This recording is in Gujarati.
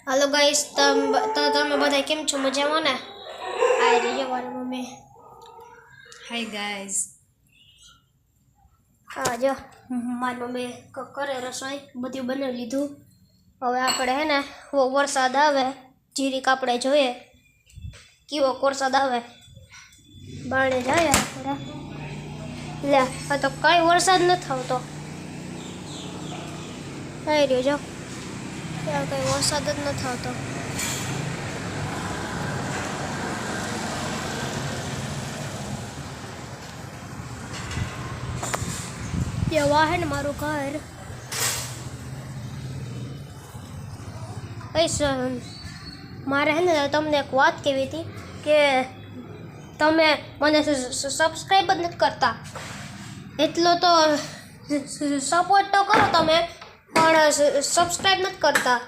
हेलो गाइस તમે બધા કેમ છો મજામાં ને આ રીજો મારી મમ્મી હાય ગાઈઝ આ જો મારી મમ્મી કરે રસોઈ બધું બનાવી લીધું હવે આપણે હે ને વરસાદ આવે જીરીક આપણે જોઈએ કેવો વરસાદ આવે બાણે જાય આપણે લે આ તો કઈ વરસાદ નથી આવતો આવી રહ્યો જો ત્યાં કઈ વરસાદ જ નથી આવતો એવા હે ને મારું ઘર મારે હે ને તમને એક વાત કહેવી હતી કે તમે મને સબસ્ક્રાઈબ જ નથી કરતા એટલો તો સપોર્ટ તો કરો તમે પણ સબસ્ક્રાઈબ નથી કરતા